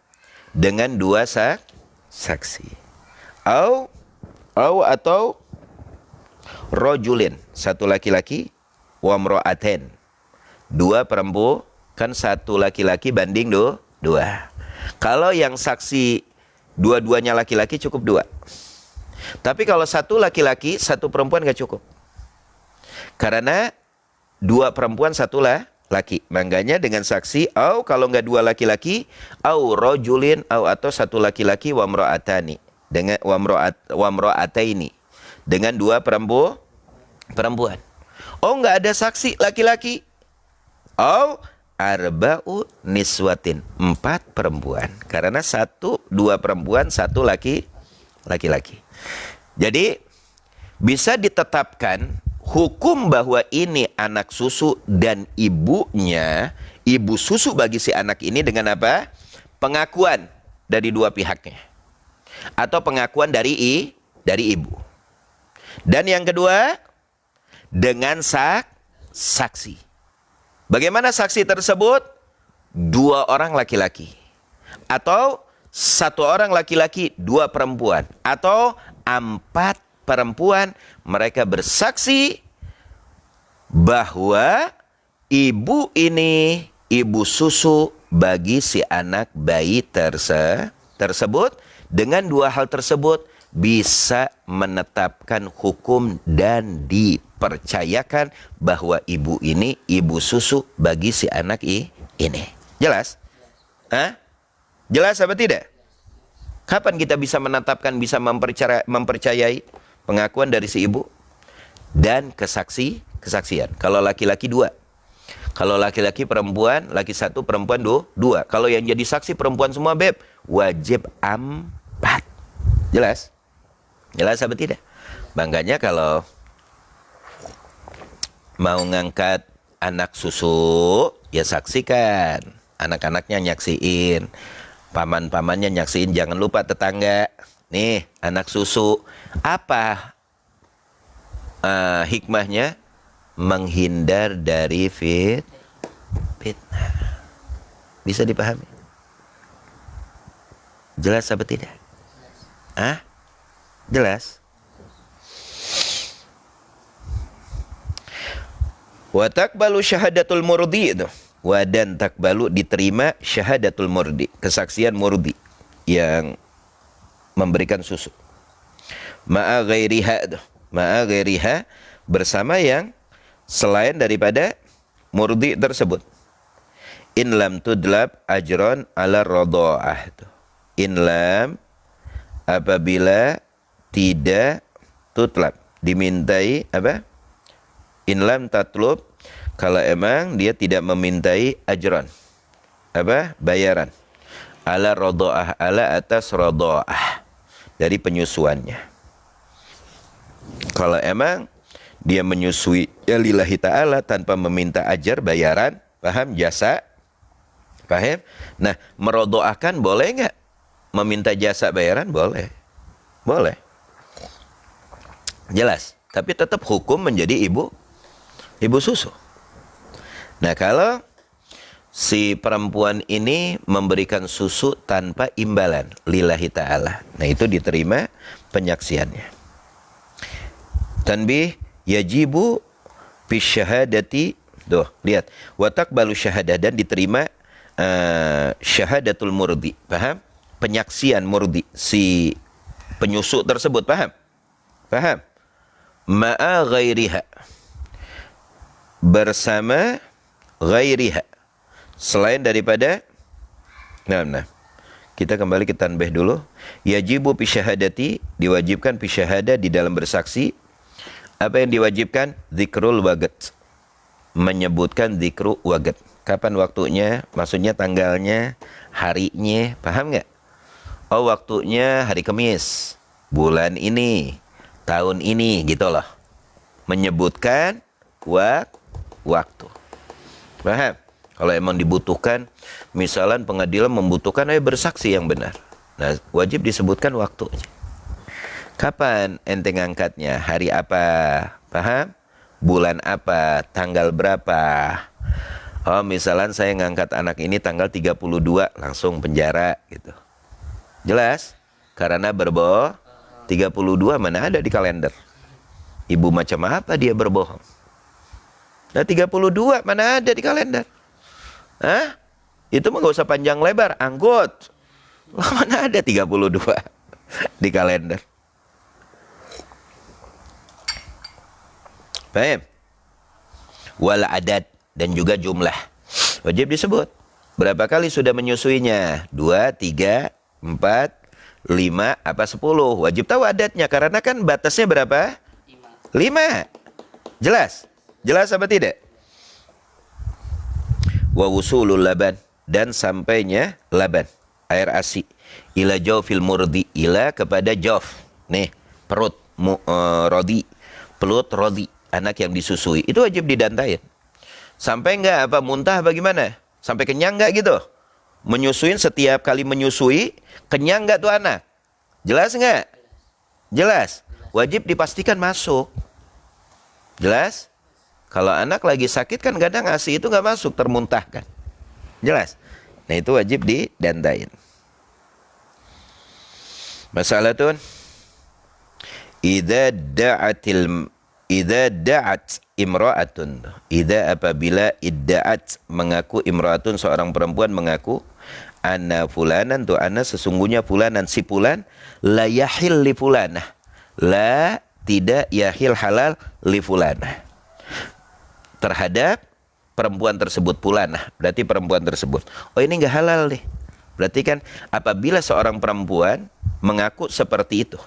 Dengan dua saksi. Atau rojulin, satu laki-laki, wa mro'aten, dua perempuan, kan satu laki-laki banding dua. Kalau yang saksi dua-duanya laki-laki cukup dua. Tapi kalau satu laki-laki, satu perempuan gak cukup. Karena dua perempuan, satu laki. Makanya dengan saksi, kalau nggak dua laki-laki, rojulin, atau satu laki-laki, wa mro'atani, dengan wa mro'ataini, dengan dua perempuan. Nggak ada saksi laki-laki. Arba'u niswatin, 4 perempuan. Karena dua perempuan, satu laki-laki. Jadi bisa ditetapkan hukum bahwa ini anak susu dan ibunya, ibu susu bagi si anak ini dengan apa? Pengakuan dari dua pihaknya. Atau pengakuan dari ibu. Dan yang kedua, dengan saksi. Bagaimana saksi tersebut? 2 orang laki-laki. Atau 1 orang laki-laki, 2 perempuan. Atau 4 perempuan, mereka bersaksi bahwa ibu ini ibu susu bagi si anak bayi tersebut. Dengan 2 hal tersebut bisa menetapkan hukum dan dipercayakan bahwa ibu ini ibu susu bagi si anak ini. Jelas? Jelas apa tidak? Kapan kita bisa menetapkan, bisa mempercayai pengakuan dari si ibu dan kesaksian? Kalau laki-laki 2. Kalau laki-laki perempuan, laki 1, perempuan 2. Kalau yang jadi saksi perempuan semua, beb, wajib 4. Jelas? Jelas apa tidak? Makanya kalau mau ngangkat anak susu, ya saksikan. Anak-anaknya nyaksiin. Paman-pamannya nyaksiin. Jangan lupa tetangga. Nih, anak susu. Apa hikmahnya? Menghindar dari fitnah. Bisa dipahami? Jelas apa tidak? Jelas? Wa takbalu syahadatul murdi itu. Dan takbalu diterima syahadatul murdi, kesaksian murdi yang memberikan susu. Ma'a ghairiha bersama yang selain daripada murdi tersebut. In lam tudlab ajron ala radha'ah. In lam, apabila tidak tutlab, dimintai apa? In lam tatlub, kalau emang dia tidak memintai ajran, apa? Bayaran. Ala radha'ah, ala atas radha'ah, dari penyusuannya. Kalau emang dia menyusui ya lillahi ta'ala tanpa meminta ajar, bayaran, paham? Jasa, paham? Nah, merodoakan boleh nggak? Meminta jasa bayaran boleh. Boleh. Jelas. Tapi tetap hukum menjadi ibu susu. Nah, kalau si perempuan ini memberikan susu tanpa imbalan lillahi ta'ala, nah itu diterima penyaksiannya. Tanbih yajibu bisyahadati. Tuh, lihat. Wa taqbalu syahadah, dan diterima syahadatul murdi. Paham? Penyaksian murdi, si penyusu tersebut. Paham? Paham? Ma'a ghairiha, bersama ghairiha, Selain daripada nah. Kita kembali ke tanbih dulu. Yajibu fi syahadati, diwajibkan fi syahadah di dalam bersaksi. Apa yang diwajibkan? Dzikrul waqt. Menyebutkan dzikru waqt. Kapan waktunya? Maksudnya tanggalnya, harinya, paham nggak? Oh, waktunya hari Kamis, bulan ini, tahun ini, gitu loh. Menyebutkan waktu. Paham? Kalau emang dibutuhkan, misalnya pengadilan membutuhkan bersaksi yang benar. Nah, wajib disebutkan waktunya. Kapan ente ngangkatnya? Hari apa? Paham? Bulan apa? Tanggal berapa? Oh, misalnya saya ngangkat anak ini tanggal 32, langsung penjara gitu. Jelas? Karena berbohong. 32 mana ada di kalender? Ibu macam apa dia berbohong? Nah, 32 mana ada di kalender? Hah? Itu mah gak usah panjang lebar, angkut. Mana ada 32 di kalender? Paham? Wal adat, dan juga jumlah. Wajib disebut. Berapa kali sudah menyusuinya? 2, 3, 4, 5, apa 10? Wajib tahu adatnya, karena kan batasnya berapa? 5. Jelas? Jelas apa tidak? Wa wusulul laban, dan sampainya laban, air ASI, ila jawfil murdi, ila kepada jawf, nih perut rodi, pelut rodi, anak yang disusui, itu wajib didantain. Sampai enggak apa muntah bagaimana? Sampai kenyang enggak gitu? Menyusuin, setiap kali menyusui kenyang enggak tuh anak? Jelas enggak? Jelas. Wajib dipastikan masuk. Jelas? Kalau anak lagi sakit kan kadang ASI itu nggak masuk, termuntahkan. Jelas? Nah, itu wajib didantain. Masalah tuh, idza da'at imra'atun, apabila idda'at, mengaku, imra'atun, seorang perempuan mengaku, anna fulanan, tu anna, sesungguhnya fulanan, si fulan, la yahil li fulanah, la, tidak yahil halal li fulanah, terhadap perempuan tersebut. Fulanah berarti perempuan tersebut, oh ini nggak halal nih. Berarti kan apabila seorang perempuan mengaku seperti itu,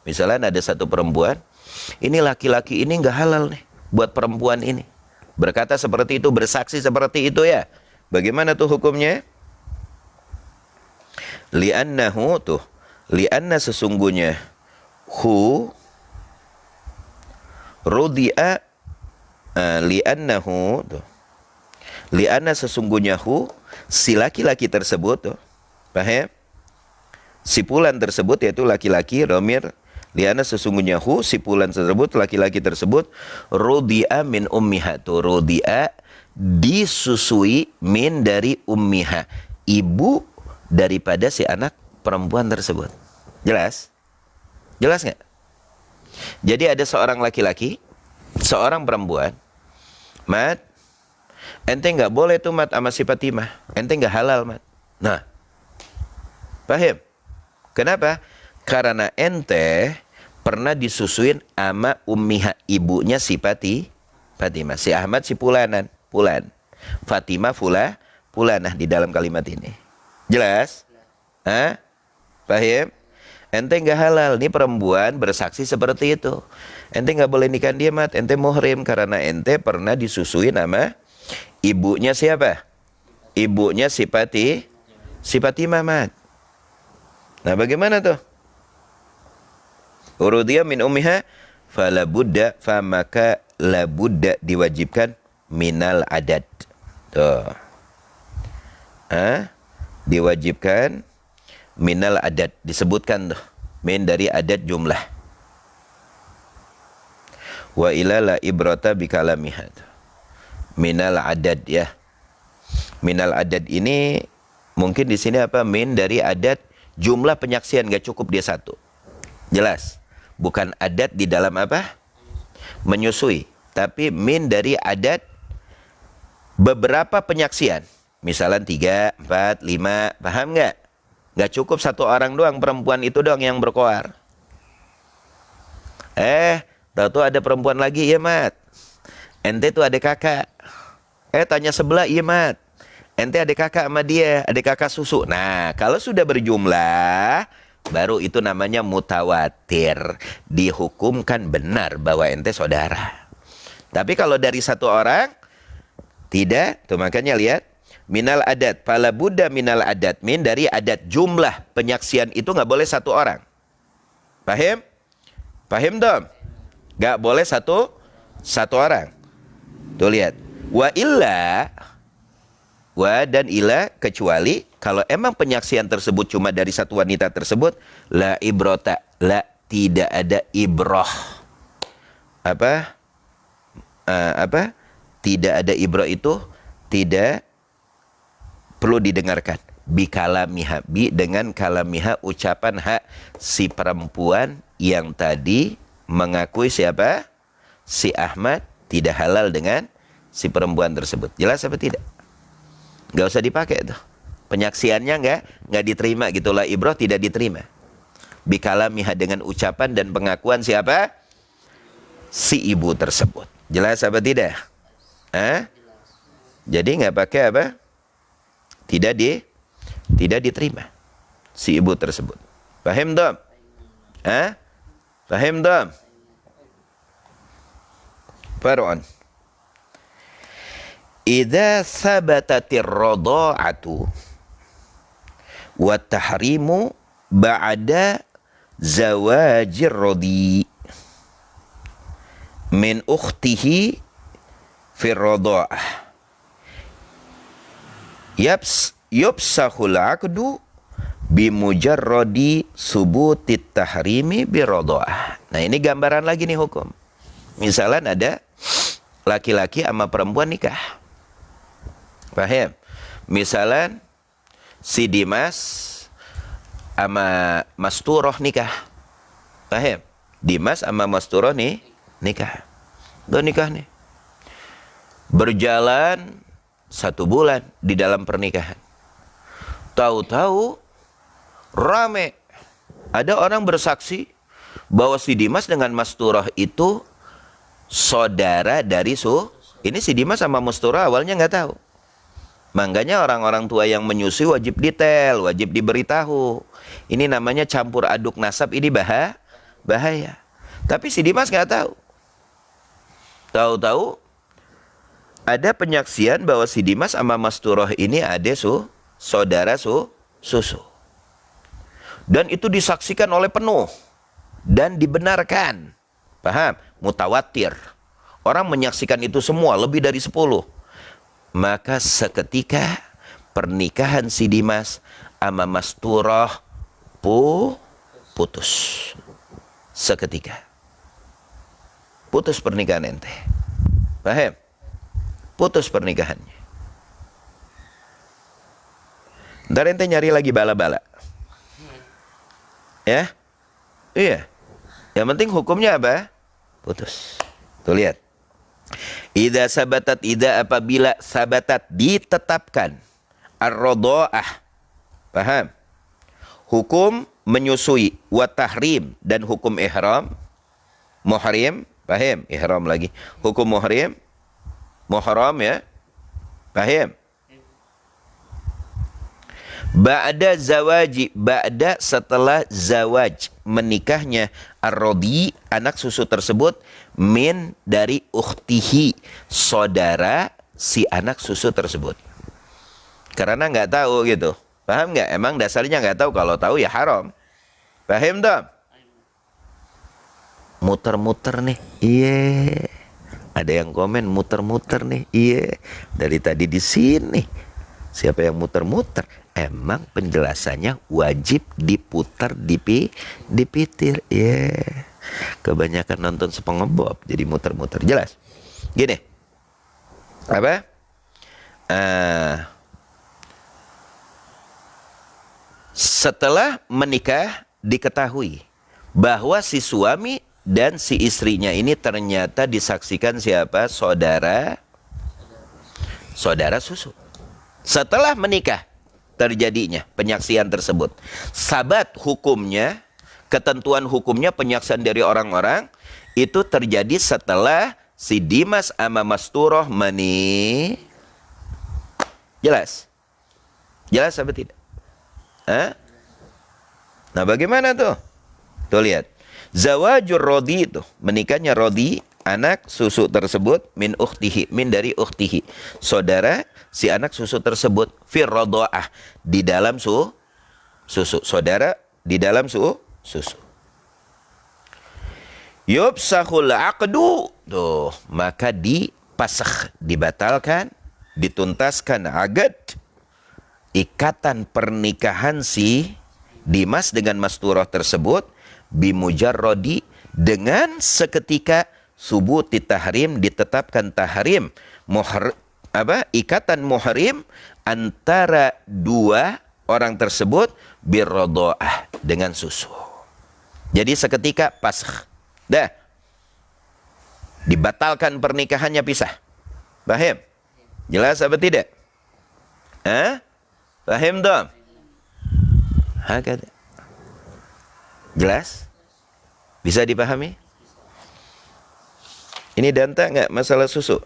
misalnya ada satu perempuan, ini laki-laki ini nggak halal nih buat perempuan ini, berkata seperti itu, bersaksi seperti itu, ya bagaimana tuh hukumnya? Li'annahu, tuh li'anna, sesungguhnya, hu rudi'a, li'annahu, tuh li'anna, sesungguhnya hu, si laki-laki tersebut, tuh paham? Si fulan tersebut, yaitu laki-laki, romir, li'anna, sesungguhnya hu, si fulan tersebut, laki-laki tersebut, rudi'a min ummiha, tuh rudi'a, disusui, min, dari ummiha, ibu daripada si anak perempuan tersebut. Jelas? Jelas nggak? Jadi ada seorang laki-laki, seorang perempuan, mat, ente nggak boleh tuh mat sama si Fatimah, ente nggak halal mat. Nah, paham? Kenapa? Karena ente pernah disusuin sama ummiha, ibunya si Fatimah, si Ahmad si Pulanan, Pulan, Fatimah Pulanah di dalam kalimat ini. Jelas? Hah? Paham? Ente nggak halal, nih perempuan bersaksi seperti itu. Ente nggak boleh nikah dia mat, ente muhrim, karena ente pernah disusui nama ibunya siapa? Ibunya si Fatimah mat. Nah, bagaimana tuh? Urudiyah min ummiha fala budda, maka la budda, diwajibkan, minal adat. Tuh. Diwajibkan minal adat, disebutkan tuh, min dari adat jumlah. Wa ila la ibrata bikalamiha, minal adat, ya. Minal adat ini mungkin di sini apa? Min dari adat jumlah penyaksian, gak cukup dia satu. Jelas? Bukan adat di dalam apa? Menyusui, tapi min dari adat beberapa penyaksian. Misalnya 3, 4, 5, paham nggak? Nggak cukup satu orang doang, perempuan itu doang yang berkoar. Tahu-tahu ada perempuan lagi, ya mat. Ente tuh ada kakak. Tanya sebelah, iya mat. Ente adik kakak sama dia, adik kakak susu. Nah, kalau sudah berjumlah, baru itu namanya mutawatir. Dihukumkan benar bahwa ente saudara. Tapi kalau dari satu orang, tidak. Tuh makanya lihat. Minal adat. Fala buddha minal adat. Min dari adat jumlah penyaksian itu nggak boleh satu orang. Paham? Paham dong? Nggak boleh satu orang. Tuh lihat. Wa illa... Wa dan ila kecuali kalau emang penyaksian tersebut cuma dari satu wanita tersebut, la ibrota, la tidak ada ibroh. Apa? Tidak ada ibroh itu tidak perlu didengarkan. Bi kalamiha, bi dengan kalamiha ucapan hak si perempuan yang tadi mengakui siapa? Si Ahmad tidak halal dengan si perempuan tersebut. Jelas apa tidak? Nggak usah dipakai tuh. Penyaksiannya nggak diterima gitulah, ibroh tidak diterima. Bikalamiha dengan ucapan dan pengakuan siapa? Si ibu tersebut. Jelas apa tidak? Jadi nggak pakai apa? Tidak diterima si ibu tersebut. Paham dong? Paham dong? Far'un. Idza sabatatir radha'atu wa tahrimu ba'da zawajir radi min ukhtihi fi radha'ah yubsahul 'aqdu bimujarradi subutit tahrimi bi radha'ah. Nah, ini gambaran lagi nih hukum. Misalnya ada laki-laki sama perempuan nikah. Paham? Misalnya si Dimas sama Masturah nikah. Paham? Dimas sama Masturah nih nikah. Udah nikah nih. Berjalan 1 bulan di dalam pernikahan. Tahu-tahu rame. Ada orang bersaksi bahwa si Dimas dengan Masturah itu saudara dari ini si Dimas sama Masturah awalnya nggak tahu. Makanya orang-orang tua yang menyusui wajib detail, wajib diberitahu. Ini namanya campur aduk nasab, ini bahaya. Tapi si Dimas nggak tahu. Tahu-tahu ada penyaksian bahwa si Dimas sama Masturah ini ada saudara susu. Dan itu disaksikan oleh penuh dan dibenarkan. Paham? Mutawatir. Orang menyaksikan itu semua, lebih dari 10. Maka seketika pernikahan si Dimas sama Masturah putus. Seketika. Putus pernikahan ente. Paham? Putus pernikahannya. Ntar ente nyari lagi bala-bala. Ya? Iya. Yang penting hukumnya apa? Putus. Tuh lihat. Idza sabatat, idza apabila sabatat ditetapkan ar-radha'ah. Paham? Hukum menyusui, wa tahrim dan hukum ihram. Muhrim, paham? Ihram lagi. Hukum muhrim. Muhram ya. Paham? Ba'da zawaji, ba'da setelah zawaj, menikahnya ar-radi, anak susu tersebut, min dari ukhtihi, saudara si anak susu tersebut. Karena nggak tahu gitu. Paham nggak? Emang dasarnya nggak tahu, kalau tahu ya haram. Paham dong? Muter-muter nih. Iya. Ada yang komen muter-muter nih. Iya. Dari tadi di sini. Siapa yang muter-muter? Emang penjelasannya wajib diputar, dipitir. Ya, kebanyakan nonton SpongeBob jadi muter-muter. Jelas? Gini. Apa? Setelah menikah diketahui bahwa si suami dan si istrinya ini ternyata disaksikan siapa? Saudara susu. Setelah menikah terjadinya penyaksian tersebut. Sabat hukumnya, ketentuan hukumnya penyaksian dari orang-orang itu terjadi setelah si Dimas sama Masturah Jelas? Jelas apa tidak? Hah? Nah bagaimana tuh? Tuh lihat. Zawajur rodi itu, menikahnya rodi, anak susu tersebut, min ukhtihi, min dari ukhtihi. Saudara si anak susu tersebut, fir rodoah, di dalam susu. Saudara di dalam susu. Yubsahul aqdu, tuh, maka dipasakh, dibatalkan, dituntaskan agad, ikatan pernikahan si Dimas dengan Masturah tersebut, bimujarrodi, dengan seketika subuti tahrim, ditetapkan tahrim, ikatan muhrim antara dua orang tersebut, birrodoah, dengan susu. Jadi seketika pasakh. Dah. Dibatalkan pernikahannya, pisah. Paham? Jelas apa tidak? Hah? Paham dong? Hakada. Jelas? Bisa dipahami? Ini danta nggak masalah susu?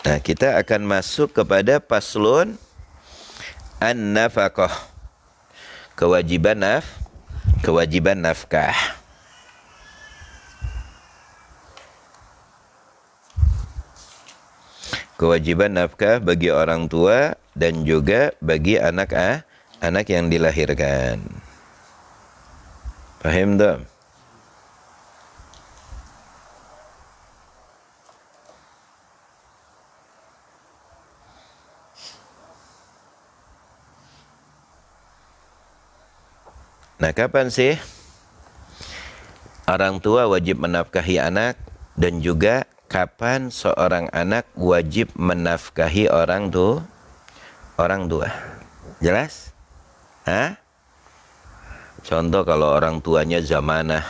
Nah, kita akan masuk kepada paslon an-nafaqah. Kewajiban nafkah. Kewajiban nafkah bagi orang tua dan juga bagi anak yang dilahirkan. Paham tak? Nah, kapan sih orang tua wajib menafkahi anak, dan juga kapan seorang anak wajib menafkahi orang tua? Jelas? Hah? Contoh kalau orang tuanya zamanah,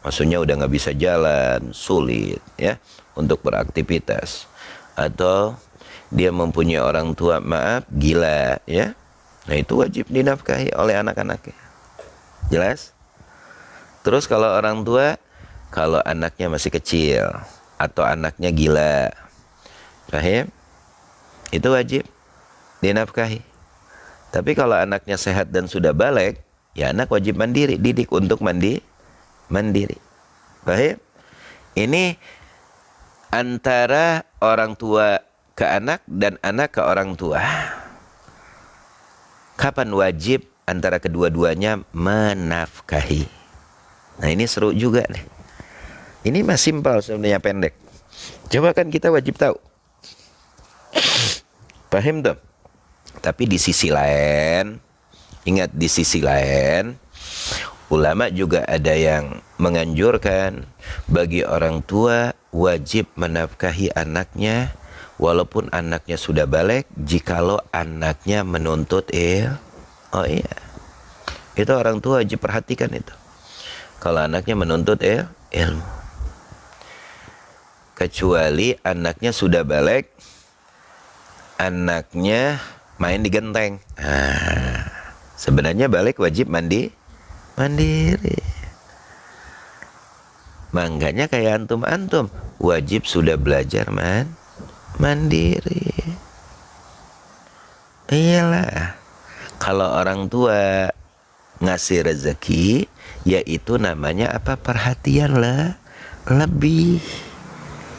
maksudnya udah nggak bisa jalan, sulit ya untuk beraktivitas, atau dia mempunyai orang tua gila ya, nah itu wajib dinafkahi oleh anak-anaknya. Jelas? Terus kalau orang tua, kalau anaknya masih kecil atau anaknya gila, paham? Itu wajib dinafkahi. Tapi kalau anaknya sehat dan sudah balik, ya anak wajib mandiri, didik untuk mandiri. Paham? Ini antara orang tua ke anak dan anak ke orang tua. Kapan wajib antara kedua-duanya menafkahi? Nah ini seru juga nih. Ini mah simpel sebenarnya, pendek. Coba kan kita wajib tahu. Paham tuh? Tapi di sisi lain, ingat, di sisi lain, ulama juga ada yang menganjurkan bagi orang tua wajib menafkahi anaknya walaupun anaknya sudah balik, jikalau anaknya menuntut Oh iya, itu orang tua wajib perhatikan itu. Kalau anaknya menuntut ilmu. Kecuali anaknya sudah balik, anaknya main di genteng. Sebenarnya balik wajib mandiri. Makanya kayak antum wajib sudah belajar mandiri. Iyalah. Kalau orang tua ngasih rezeki, yaitu namanya apa? Perhatian lah, lebih.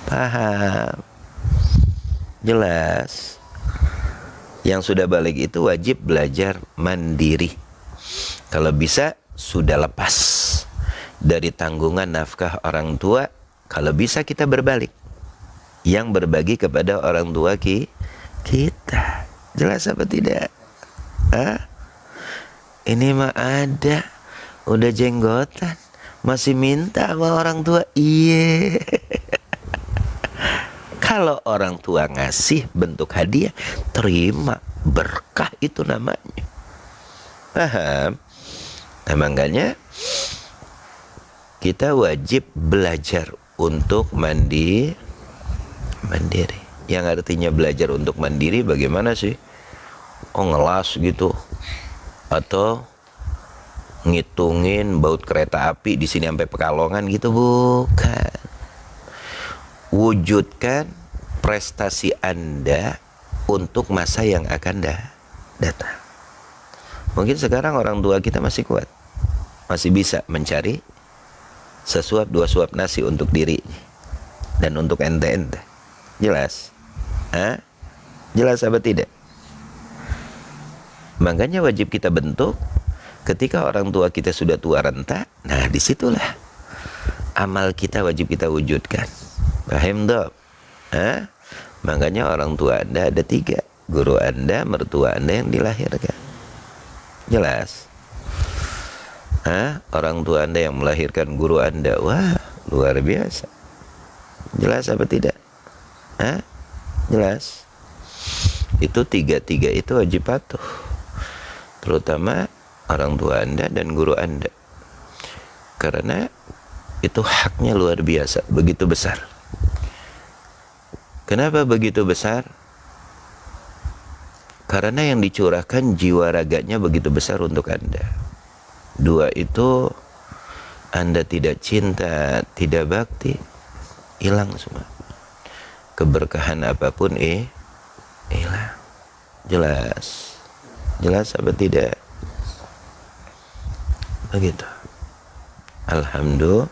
Paham? Jelas? Yang sudah balik itu wajib belajar mandiri. Kalau bisa sudah lepas dari tanggungan nafkah orang tua. Kalau bisa kita berbalik, yang berbagi kepada orang tua kita. Jelas apa tidak? Ini mah ada, udah jenggotan, masih minta sama orang tua. Iya. Kalau orang tua ngasih bentuk hadiah, terima, berkah itu namanya. Paham? Nah, makanya kita wajib belajar untuk mandiri. Yang artinya belajar untuk mandiri bagaimana sih? Oh, ngelas gitu, atau ngitungin baut kereta api di sini sampai Pekalongan gitu, bukan. Wujudkan prestasi Anda untuk masa yang akan datang. Mungkin sekarang orang tua kita masih kuat, masih bisa mencari sesuap 2 suap nasi untuk diri dan untuk ente-ente. Jelas? Jelas apa tidak? Makanya wajib kita bentuk ketika orang tua kita sudah tua renta. Nah, disitulah amal kita wajib kita wujudkan. Paham dong? Makanya orang tua Anda ada 3. Guru Anda, mertua Anda yang dilahirkan. Jelas? Orang tua Anda yang melahirkan guru Anda. Wah, luar biasa. Jelas apa tidak? Jelas? Itu 3 itu wajib patuh. Terutama orang tua Anda dan guru Anda. Karena itu haknya luar biasa, begitu besar. Kenapa begitu besar? Karena yang dicurahkan jiwa raganya begitu besar untuk Anda. 2 itu Anda tidak cinta, tidak bakti, hilang semua. Keberkahan apapun hilang. Jelas? Jelas apa tidak? Begitu. Alhamdulillah.